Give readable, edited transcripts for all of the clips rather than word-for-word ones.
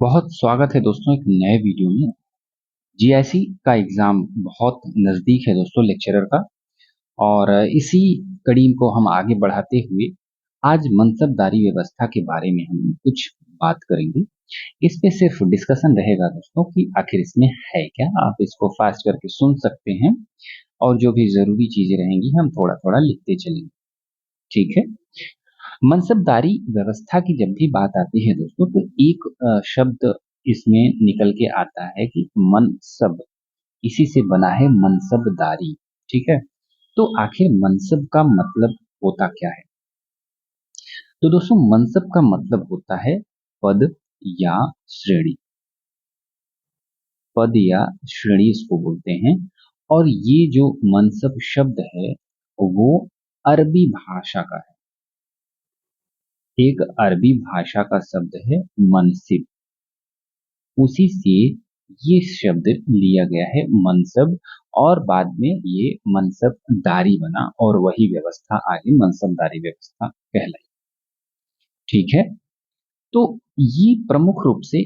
बहुत स्वागत है दोस्तों एक नए वीडियो में। जीआईसी का एग्जाम बहुत नजदीक है दोस्तों लेक्चरर का। और इसी कड़ी को हम आगे बढ़ाते हुए आज मनसबदारी व्यवस्था के बारे में हम कुछ बात करेंगे। इस पे सिर्फ डिस्कशन रहेगा दोस्तों कि आखिर इसमें है क्या। आप इसको फास्ट करके सुन सकते हैं और जो भी जरूरी चीजें रहेंगी हम थोड़ा थोड़ा लिखते चलेंगे। ठीक है। मनसबदारी व्यवस्था की जब भी बात आती है दोस्तों तो एक शब्द इसमें निकल के आता है कि मनसब, इसी से बना है मनसबदारी। ठीक है। तो आखिर मनसब का मतलब होता क्या है? तो दोस्तों मनसब का मतलब होता है पद या श्रेणी। पद या श्रेणी इसको बोलते हैं। और ये जो मनसब शब्द है वो अरबी भाषा का है। एक अरबी भाषा का शब्द है मनसिब। उसी से ये शब्द लिया गया है मनसब। और बाद में ये मनसबदारी बना और वही व्यवस्था आगे मनसबदारी व्यवस्था कहलाई। ठीक है। तो ये प्रमुख रूप से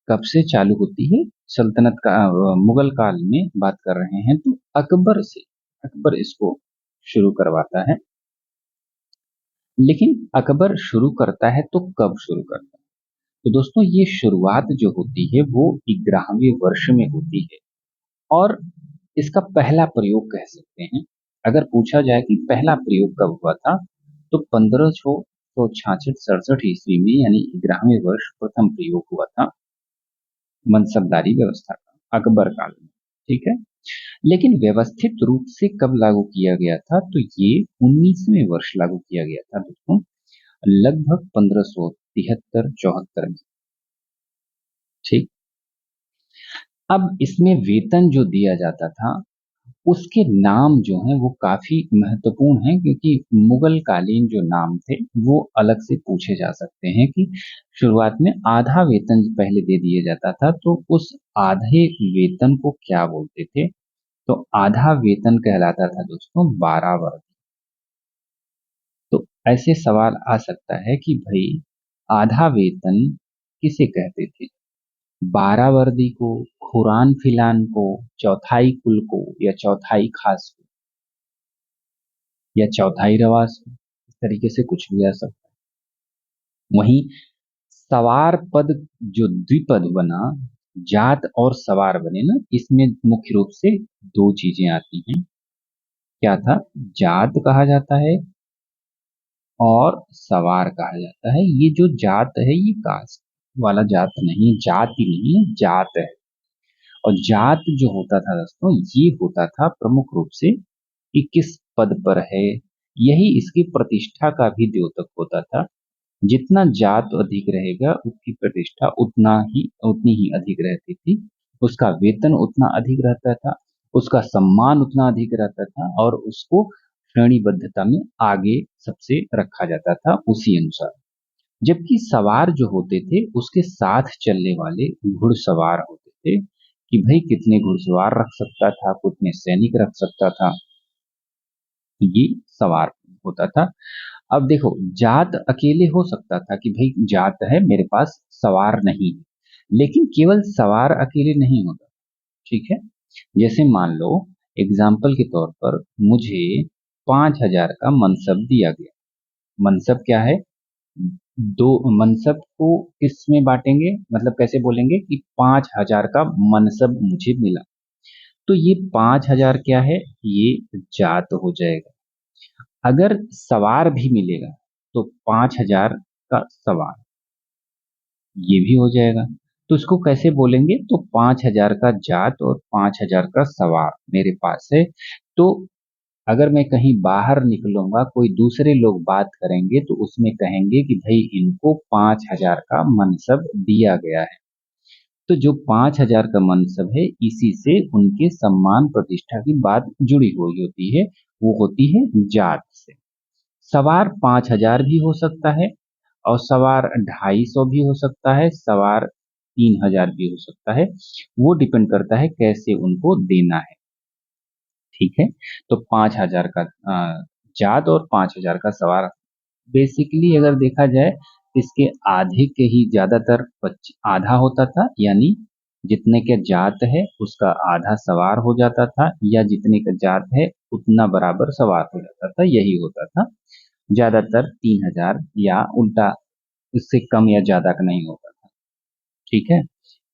कब से चालू होती है? सल्तनत का मुगल काल में बात कर रहे हैं तो अकबर से। अकबर इसको शुरू करवाता है। लेकिन अकबर शुरू करता है तो कब शुरू करता है? तो दोस्तों ये शुरुआत जो होती है वो 11वें वर्ष में होती है। और इसका पहला प्रयोग कह सकते हैं। अगर पूछा जाए कि पहला प्रयोग कब हुआ था तो 1566 ईस्वी में यानी 11वें वर्ष प्रथम प्रयोग हुआ था मनसबदारी व्यवस्था का अकबर काल में। ठीक है। लेकिन व्यवस्थित रूप से कब लागू किया गया था तो ये 19वें वर्ष लागू किया गया था दोस्तों, लगभग 1573-74 में। ठीक। अब इसमें वेतन जो दिया जाता था उसके नाम जो हैं वो काफी महत्वपूर्ण हैं, क्योंकि मुगल कालीन जो नाम थे वो अलग से पूछे जा सकते हैं। कि शुरुआत में आधा वेतन पहले दे दिया जाता था तो उस आधे वेतन को क्या बोलते थे? तो आधा वेतन कहलाता था दोस्तों 12 वर्ग। तो ऐसे सवाल आ सकता है कि भाई आधा वेतन किसे कहते थे? 12 वर्दी को, खुरान फिलान को, चौथाई कुल को, या चौथाई खास को, या चौथाई रवास को? इस तरीके से कुछ भी आ सकता है। वहीं सवार पद जो द्विपद बना, जात और सवार बने ना, इसमें मुख्य रूप से दो चीजें आती हैं। क्या था? जात कहा जाता है और सवार कहा जाता है। ये जो जात है ये कास्ट वाला जात नहीं, जाति नहीं है, जात है। और जात जो होता था दोस्तों ये होता था प्रमुख रूप से कि किस पद पर है। यही इसकी प्रतिष्ठा का भी द्योतक होता था। जितना जात अधिक रहेगा उसकी प्रतिष्ठा उतनी ही अधिक रहती थी। उसका वेतन उतना अधिक रहता था, उसका सम्मान उतना अधिक रहता था और उसको श्रेणीबद्धता में आगे सबसे रखा जाता था उसी अनुसार। जबकि सवार जो होते थे उसके साथ चलने वाले घुड़सवार होते थे कि भाई कितने घुड़सवार रख सकता था, कितने सैनिक रख सकता था, ये सवार होता था। अब देखो जात अकेले हो सकता था कि भाई जात है मेरे पास, सवार नहीं है। लेकिन केवल सवार अकेले नहीं होता। ठीक है। जैसे मान लो एग्जाम्पल के तौर पर मुझे 5,000 का मनसब दिया गया। मनसब क्या है? दो मनसब को किस में बांटेंगे, मतलब कैसे बोलेंगे कि 5,000 का मनसब मुझे मिला। तो ये 5,000 क्या है? ये जात हो जाएगा। अगर सवार भी मिलेगा तो 5,000 का सवार ये भी हो जाएगा। तो इसको कैसे बोलेंगे? तो 5,000 का जात और 5,000 का सवार मेरे पास है। तो अगर मैं कहीं बाहर निकलूंगा, कोई दूसरे लोग बात करेंगे तो उसमें कहेंगे कि भाई इनको 5,000 का मनसब दिया गया है। तो जो 5,000 का मनसब है इसी से उनके सम्मान प्रतिष्ठा की बात जुड़ी हुई होती है, वो होती है जात से। सवार 5,000 भी हो सकता है और सवार 250 भी हो सकता है, सवार 3,000 भी हो सकता है। वो डिपेंड करता है कैसे उनको देना है। ठीक है। तो 5,000 का जात और 5,000 का सवार। बेसिकली अगर देखा जाए इसके आधे के ही ज्यादातर आधा होता था, यानी जितने के जात है उसका आधा सवार हो जाता था, या जितने का जात है उतना बराबर सवार हो जाता था, यही होता था। ज्यादातर 3,000 या उल्टा, इससे कम या ज्यादा का नहीं होता था। ठीक है,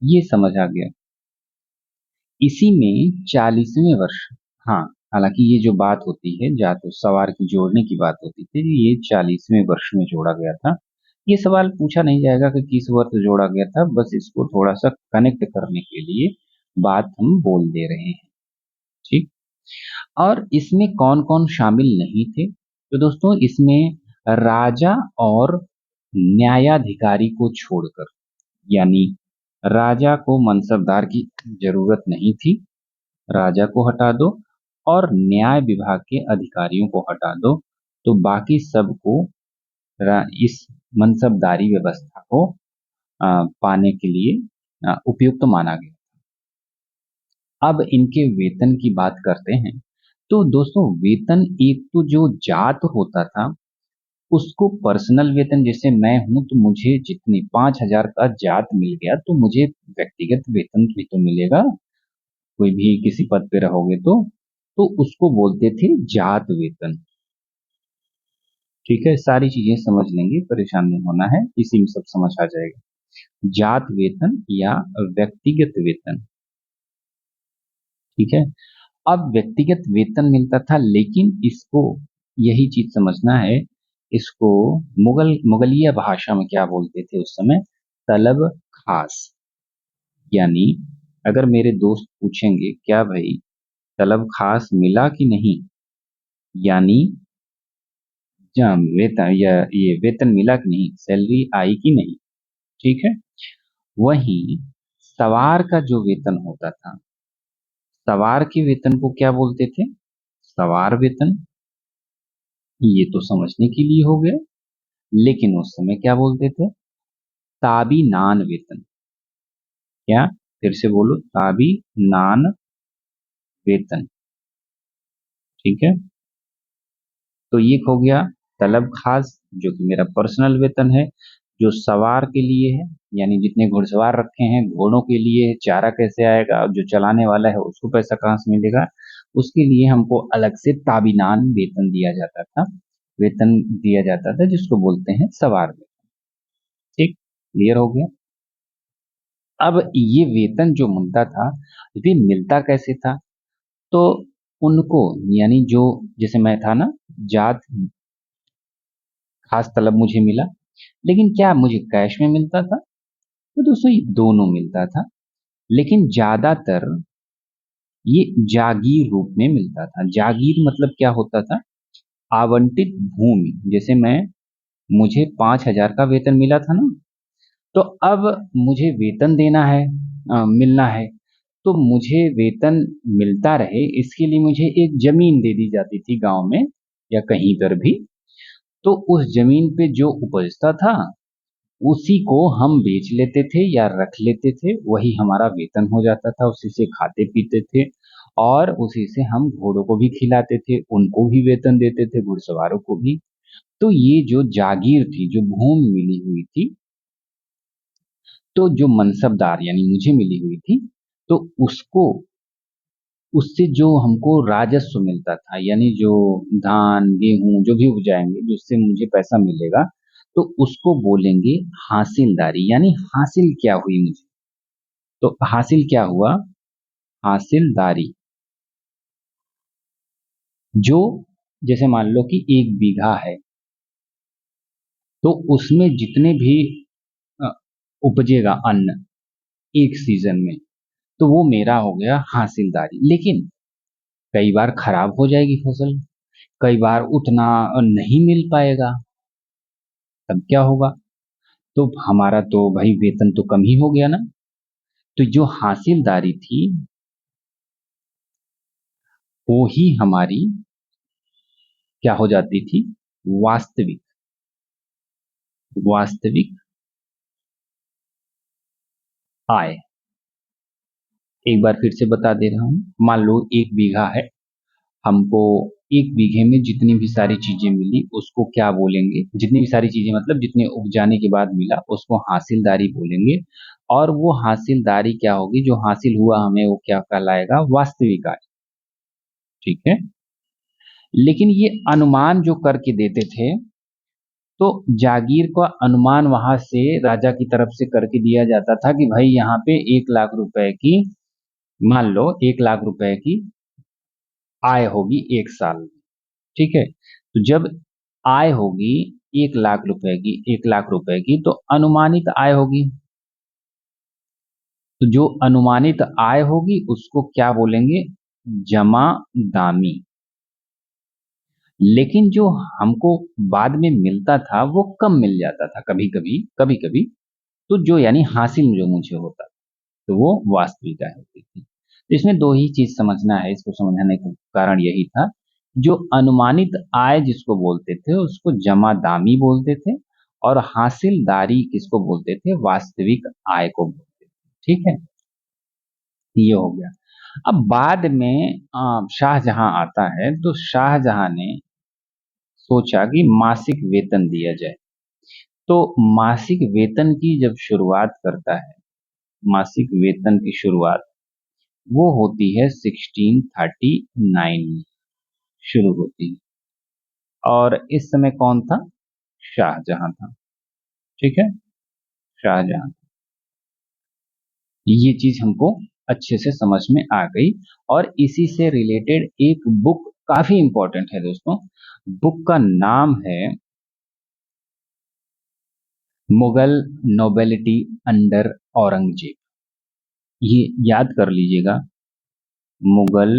ये समझ आ गया। इसी में 40वें वर्ष, हाँ, हालांकि ये जो बात होती है जात और सवार की जोड़ने की बात होती थी, ये 40वें वर्ष में जोड़ा गया था। ये सवाल पूछा नहीं जाएगा कि किस वर्ष जोड़ा गया था, बस इसको थोड़ा सा कनेक्ट करने के लिए बात हम बोल दे रहे हैं। ठीक। और इसमें कौन कौन शामिल नहीं थे? तो दोस्तों, इसमें राजा और न्यायाधिकारी को छोड़कर, यानी राजा को मनसबदार की जरूरत नहीं थी, राजा को हटा दो, और न्याय विभाग के अधिकारियों को हटा दो, तो बाकी सबको इस मनसबदारी व्यवस्था को पाने के लिए उपयुक्त माना गया। अब इनके वेतन की बात करते हैं। तो दोस्तों, वेतन एक तो जो जात होता था उसको पर्सनल वेतन, जैसे मैं हूं तो मुझे जितनी 5,000 का जात मिल गया तो मुझे व्यक्तिगत वेतन भी तो मिलेगा, कोई भी किसी पद पे रहोगे तो उसको बोलते थे जात वेतन। ठीक है, सारी चीजें समझ लेंगे, परेशान नहीं होना है, इसी में सब समझ आ जाएगा। जात वेतन या व्यक्तिगत वेतन। ठीक है। अब व्यक्तिगत वेतन मिलता था, लेकिन इसको, यही चीज समझना है, इसको मुगलिया भाषा में क्या बोलते थे उस समय? तलब खास। यानी अगर मेरे दोस्त पूछेंगे क्या भाई तलब खास मिला कि नहीं, यानी वेतन, या ये वेतन मिला कि नहीं, सैलरी आई कि नहीं। ठीक है। वहीं सवार का जो वेतन होता था, सवार के वेतन को क्या बोलते थे? सवार वेतन। ये तो समझने के लिए हो गए, लेकिन उस समय क्या बोलते थे? ताबी नान वेतन। क्या? फिर से बोलो, ताबी नान वेतन। ठीक है। तो ये हो गया तलब खास, जो कि मेरा पर्सनल वेतन है। जो सवार के लिए है, यानी जितने घुड़सवार रखे हैं, घोड़ों के लिए चारा कैसे आएगा, जो चलाने वाला है उसको पैसा कहाँ से मिलेगा, उसके लिए हमको अलग से ताबीनान वेतन दिया जाता था, वेतन दिया जाता था, जिसको बोलते हैं सवार वेतन। ठीक, क्लियर हो गया। अब ये वेतन जो मिलता था, ये मिलता कैसे था? तो उनको, यानी जो, जैसे मैं था ना, जात खास तलब मुझे मिला, लेकिन क्या मुझे कैश में मिलता था? तो दोस्तों, ये दोनों मिलता था, लेकिन ज्यादातर ये जागीर रूप में मिलता था। जागीर मतलब क्या होता था? आवंटित भूमि। जैसे मुझे 5,000 का वेतन मिला था ना, तो अब मुझे वेतन देना है, मिलना है, तो मुझे वेतन मिलता रहे इसके लिए मुझे एक जमीन दे दी जाती थी गांव में या कहीं पर भी। तो उस जमीन पे जो उपजता था उसी को हम बेच लेते थे या रख लेते थे, वही हमारा वेतन हो जाता था, उसी से खाते पीते थे, और उसी से हम घोड़ों को भी खिलाते थे, उनको भी वेतन देते थे, घुड़सवारों को भी। तो ये जो जागीर थी, जो भूमि मिली हुई थी, तो जो मनसबदार यानी मुझे मिली हुई थी, तो उसको, उससे जो हमको राजस्व मिलता था, यानी जो धान गेहूं जो भी उपजाएंगे जिससे मुझे पैसा मिलेगा, तो उसको बोलेंगे हासिलदारी। यानी हासिल क्या हुई मुझे, तो हासिल क्या हुआ? हासिलदारी। जो, जैसे मान लो कि 1 बीघा है, तो उसमें जितने भी अ, उपजेगा अन्न एक सीजन में, तो वो मेरा हो गया हासिलदारी। लेकिन कई बार खराब हो जाएगी फसल, कई बार उतना नहीं मिल पाएगा, तब क्या होगा? तो हमारा तो भाई वेतन तो कम ही हो गया ना। तो जो हासिलदारी थी वो ही हमारी क्या हो जाती थी? वास्तविक, वास्तविक आय। एक बार फिर से बता दे रहा हूं, मान लो 1 बीघा है, हमको एक बीघे में जितनी भी सारी चीजें मिली उसको क्या बोलेंगे, जितनी भी सारी चीजें मतलब जितने उपजाने के बाद मिला उसको हासिलदारी बोलेंगे। और वो हासिलदारी क्या होगी, जो हासिल हुआ हमें वो क्या कहलाएगा, वास्तविक आय। ठीक है। लेकिन ये अनुमान जो करके देते थे, तो जागीर का अनुमान वहां से राजा की तरफ से करके दिया जाता था कि भाई यहाँ पे 1 लाख रुपए की, मान लो 1 लाख रुपए की आय होगी एक साल में। ठीक है। तो जब आय होगी 1 लाख रुपए की, 1 लाख रुपए की, तो अनुमानित आय होगी। तो जो अनुमानित आय होगी उसको क्या बोलेंगे, जमा दामी। लेकिन जो हमको बाद में मिलता था वो कम मिल जाता था, कभी कभी कभी कभी। तो जो यानी हासिल जो मुझे होता था, तो वो वास्तविक आय होती थी। तो इसमें दो ही चीज समझना है, इसको समझने का कारण यही था। जो अनुमानित आय जिसको बोलते थे उसको जमा दामी बोलते थे, और हासिलदारी किसको बोलते थे, वास्तविक आय को बोलते थे। ठीक है। ये हो गया। अब बाद में शाहजहां आता है, तो शाहजहां ने सोचा कि मासिक वेतन दिया जाए। तो मासिक वेतन की जब शुरुआत करता है, मासिक वेतन की शुरुआत वो होती है 1639 में शुरू होती है। और इस समय कौन था, शाहजहां था। ठीक है, शाहजहां। ये चीज हमको अच्छे से समझ में आ गई। और इसी से रिलेटेड एक बुक काफी इंपॉर्टेंट है दोस्तों। बुक का नाम है मुगल नोबेलिटी अंडर औरंगजेब। ये याद कर लीजिएगा, मुगल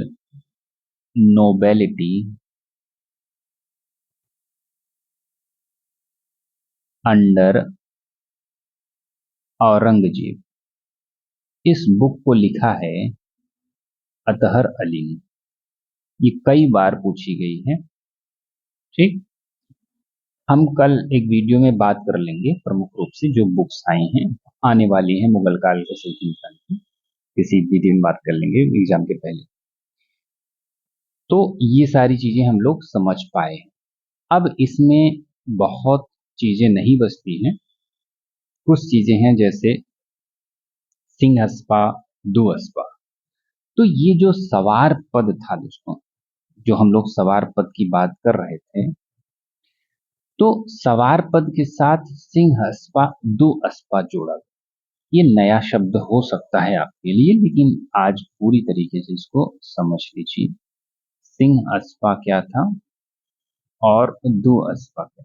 नोबेलिटी अंडर औरंगजेब। इस बुक को लिखा है अतहर अली ने। ये कई बार पूछी गई है। ठीक। हम कल एक वीडियो में बात कर लेंगे प्रमुख रूप से जो बुक्स आई हैं, आने वाली हैं मुगल काल के सुल्तान की, किसी वीडियो में बात कर लेंगे एग्जाम के पहले। तो ये सारी चीजें हम लोग समझ पाए। अब इसमें बहुत चीजें नहीं बचती हैं। कुछ चीजें हैं जैसे सिंहस्पा, दुअस्पा। तो ये जो सवार पद था दोस्तों, जो हम लोग सवार पद की बात कर रहे थे, तो सवार पद के साथ सिंहस्पा, दुअस्पा जोड़ा गया। ये नया शब्द हो सकता है आपके लिए, लेकिन आज पूरी तरीके से इसको समझ लीजिए। सिंहस्पा क्या था और दुअस्पा क्या।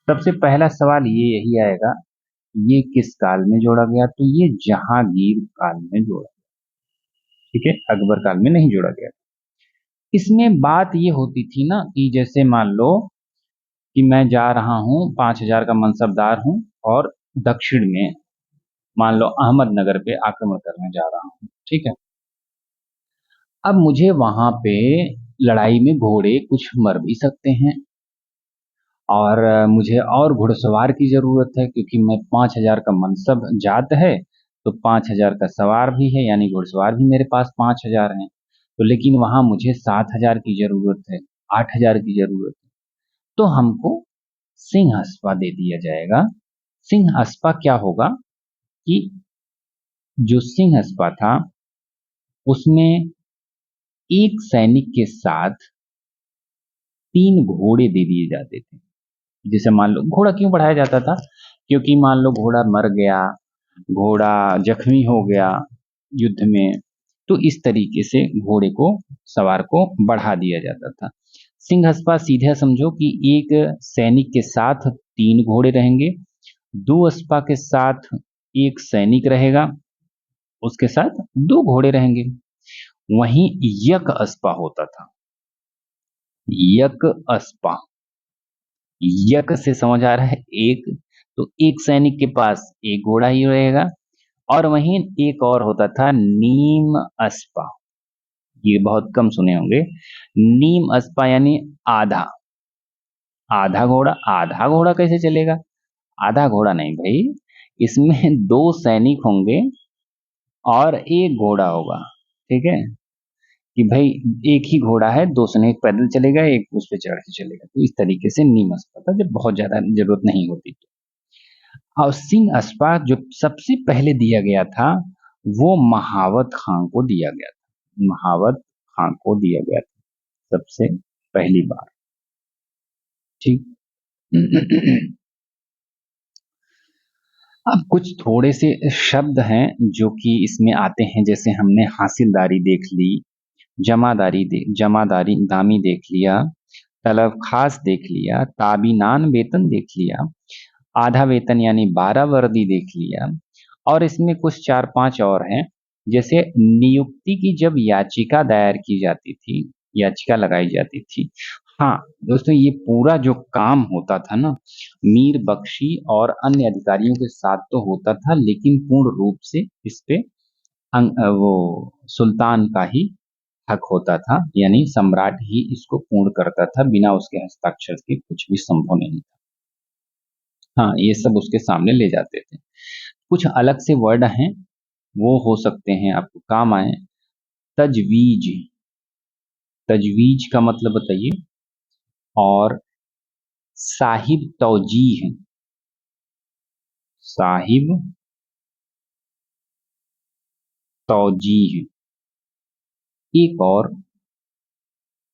सबसे पहला सवाल ये यही आएगा, ये किस काल में जोड़ा गया, तो ये जहांगीर काल में जोड़ा। ठीक है, अकबर काल में नहीं जोड़ा गया। इसमें बात ये होती थी ना कि जैसे मान लो कि मैं जा रहा हूँ, 5,000 का मनसबदार हूँ, और दक्षिण में मान लो अहमदनगर पे आक्रमण करने जा रहा हूँ। ठीक है। अब मुझे वहां पे लड़ाई में घोड़े कुछ मर भी सकते हैं, और मुझे और घुड़सवार की जरूरत है, क्योंकि मैं 5,000 का मनसब जात है, तो 5,000 का सवार भी है, यानी घुड़सवार भी मेरे पास 5,000 हैं। तो लेकिन वहां मुझे 7,000 की जरूरत है, 8,000 की जरूरत है। तो हमको सिंह अस्पा दे दिया जाएगा। सिंह अस्पा क्या होगा कि जो सिंह अस्पा था उसमें एक सैनिक के साथ 3 घोड़े दे दिए जाते थे। जैसे मान लो घोड़ा क्यों बढ़ाया जाता था, क्योंकि मान लो घोड़ा मर गया, घोड़ा जख्मी हो गया युद्ध में, तो इस तरीके से घोड़े को, सवार को बढ़ा दिया जाता था। सिंहस्पा सीधे समझो कि एक सैनिक के साथ 3 घोड़े रहेंगे, दो अस्पा के साथ एक सैनिक रहेगा, उसके साथ 2 घोड़े रहेंगे। वहीं यक अस्पा होता था, यक अस्पा, यक से समझ आ रहा है एक, तो एक सैनिक के पास एक घोड़ा ही रहेगा। और वहीं एक और होता था नीम अस्पा, ये बहुत कम सुने होंगे। नीम अस्पा यानी आधा, आधा घोड़ा। आधा घोड़ा कैसे चलेगा, आधा घोड़ा नहीं भाई, इसमें 2 सैनिक होंगे और एक घोड़ा होगा। ठीक है। कि भाई एक ही घोड़ा है, दो सने, एक पैदल चलेगा, एक उस पे चढ़ के चलेगा, तो इस तरीके से नहीं मसता था जब बहुत ज्यादा जरूरत नहीं होती तो। और सिंह अस्पा जो सबसे पहले दिया गया था वो महावत खां को दिया गया था, महावत खां को दिया गया था सबसे पहली बार। ठीक। अब कुछ थोड़े से शब्द हैं जो कि इसमें आते हैं, जैसे हमने हासिलदारी देख ली, जमादारी दामी देख लिया, तलब खास देख लिया, ताबीनान वेतन देख लिया, आधा वेतन यानी 12 वर्दी देख लिया, और इसमें कुछ चार पांच और हैं, जैसे नियुक्ति की जब याचिका दायर की जाती थी, याचिका लगाई जाती थी। हाँ दोस्तों, ये पूरा जो काम होता था ना, मीर बख्शी और अन्य अधिकारियों के साथ तो होता था, लेकिन पूर्ण रूप से इस पे वो सुल्तान का ही हक होता था, यानी सम्राट ही इसको पूर्ण करता था, बिना उसके हस्ताक्षर के कुछ भी संभव नहीं था। हाँ, ये सब उसके सामने ले जाते थे। कुछ अलग से वर्ड हैं, वो हो सकते हैं आपको काम आए। तजवीज, तजवीज का मतलब बताइए। और साहिब तौजीह, साहिब तौजीह। एक और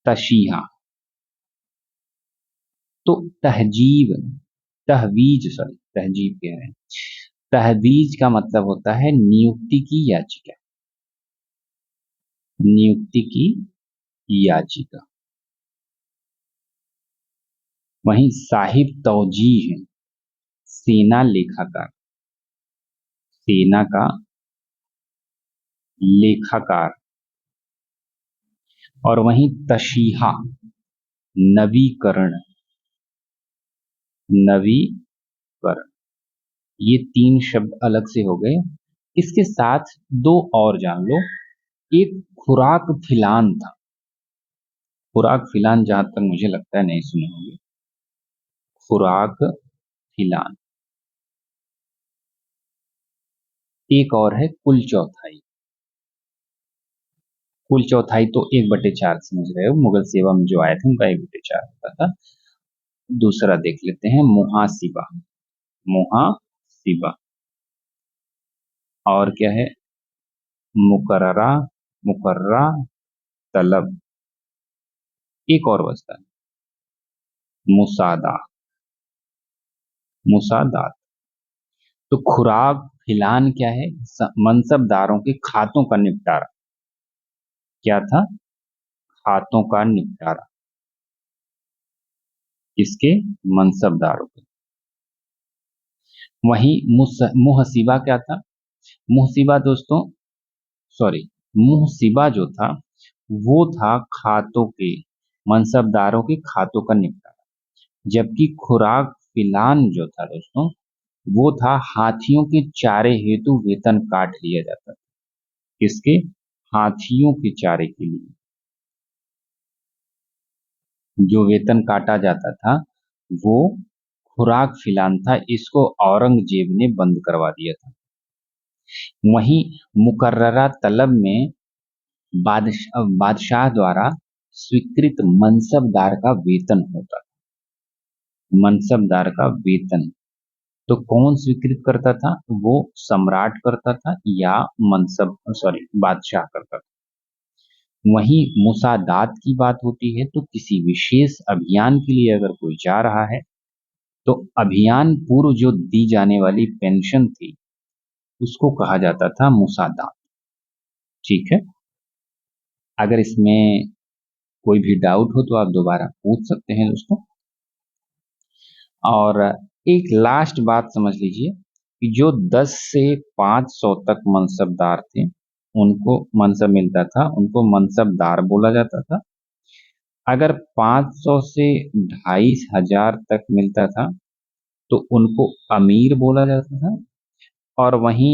तशीहा। तो तहजीब, तहवीज, सॉरी तहजीब कह रहे हैं, तहवीज का मतलब होता है नियुक्ति की याचिका, नियुक्ति की याचिका। वहीं साहिब तौजीह सेना लेखाकार, सेना का लेखाकार। और वहीं तशीहा नवीकरण, नवीकरण। ये तीन शब्द अलग से हो गए। इसके साथ दो और जान लो। एक खुराक फिलान था, खुराक फिलान जहां तक मुझे लगता है नहीं सुने होंगे, खुराक फिलान। एक और है कुल चौथाई, कुल चौथाई तो 1/4 समझ रहे हो, मुगल सेवा में जो आए थे उनका 1/4 होता था। दूसरा देख लेते हैं मुहासिबा, मुहासिबा। और क्या है, मुकर्रा, मुकर्रा तलब। एक और बचता है मुसादा, मुसादात। तो खुराक फिलान क्या है, मनसबदारों के खातों का निपटारा। क्या था, खातों का निपटारा, किसके, मनसबदारों के। वहीं मुहसिबा क्या था, मुहसिबा दोस्तों, सॉरी, मुहसिबा जो था वो था खातों के, मनसबदारों के खातों का निपटारा। जबकि खुराक फिलान जो था दोस्तों, वो था हाथियों के चारे हेतु वेतन काट लिया जाता था। किसके, हाथियों के चारे के लिए जो वेतन काटा जाता था वो खुराक फिलान था। इसको औरंगजेब ने बंद करवा दिया था। वहीं मुकर्ररा तलब में बादशाह द्वारा स्वीकृत मनसबदार का वेतन होता था, मनसबदार का वेतन। तो कौन स्वीकृत करता था, वो सम्राट करता था या मनसब, सॉरी, बादशाह करता था। वहीं मुसादात की बात होती है तो किसी विशेष अभियान के लिए अगर कोई जा रहा है तो अभियान पूर्व जो दी जाने वाली पेंशन थी उसको कहा जाता था मुसादात। ठीक है। अगर इसमें कोई भी डाउट हो तो आप दोबारा पूछ सकते हैं दोस्तों। और एक लास्ट बात समझ लीजिए कि जो 10 से 500 तक मनसबदार थे उनको मनसब मिलता था, उनको मनसबदार बोला जाता था। अगर 500 से 2500 तक मिलता था तो उनको अमीर बोला जाता था। और वहीं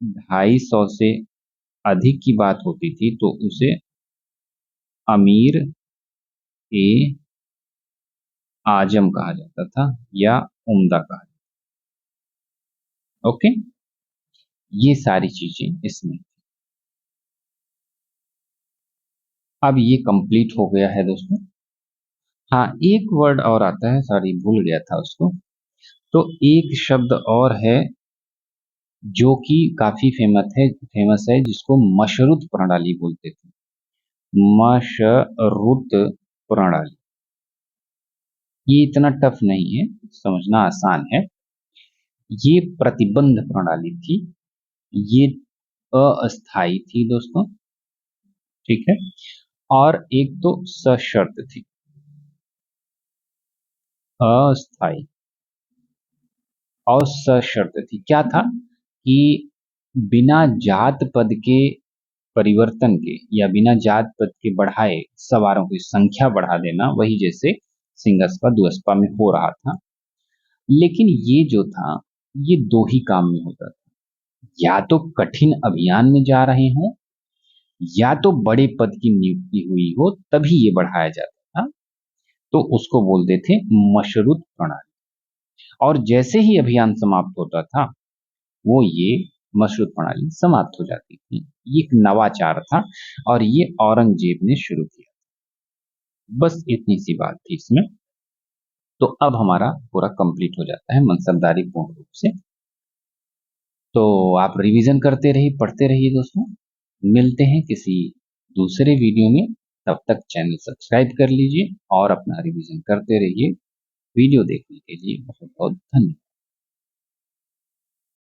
250 से अधिक की बात होती थी तो उसे अमीर ए आजम कहा जाता था या उम्दा कहा जाता था। ओके, ये सारी चीजें इसमें। अब ये कंप्लीट हो गया है दोस्तों। हाँ, एक वर्ड और आता है, सॉरी भूल गया था उसको। तो एक शब्द और है जो कि काफी फेमस है, जिसको मशरुत प्रणाली बोलते थे। मशरुत प्रणाली। ये इतना टफ नहीं है, समझना आसान है। ये प्रतिबंध प्रणाली थी। ये अस्थाई थी दोस्तों। ठीक है। और एक तो सशर्त थी। अस्थाई और सशर्त थी। क्या था कि बिना जात पद के परिवर्तन के या बिना जात पद के बढ़ाए सवारों की संख्या बढ़ा देना, वही जैसे सिंगस्पा दुअस्पा में हो रहा था। लेकिन ये जो था, ये दो ही काम में होता था। या तो कठिन अभियान में जा रहे हों, या तो बड़े पद की नियुक्ति हुई हो, तभी ये बढ़ाया जाता था। तो उसको बोलते थे मशरुत प्रणाली। और जैसे ही अभियान समाप्त होता था, वो ये मशरूत प्रणाली समाप्त हो जाती थी। ये एक नवाचार था और ये औरंगजेब ने शुरू किया। बस इतनी सी बात थी इसमें। तो अब हमारा पूरा कंप्लीट हो जाता है मनसबदारी पूर्ण रूप से। तो आप रिवीजन करते रहिए, पढ़ते रहिए दोस्तों। मिलते हैं किसी दूसरे वीडियो में। तब तक चैनल सब्सक्राइब कर लीजिए और अपना रिवीजन करते रहिए। वीडियो देखने के लिए बहुत बहुत धन्यवाद।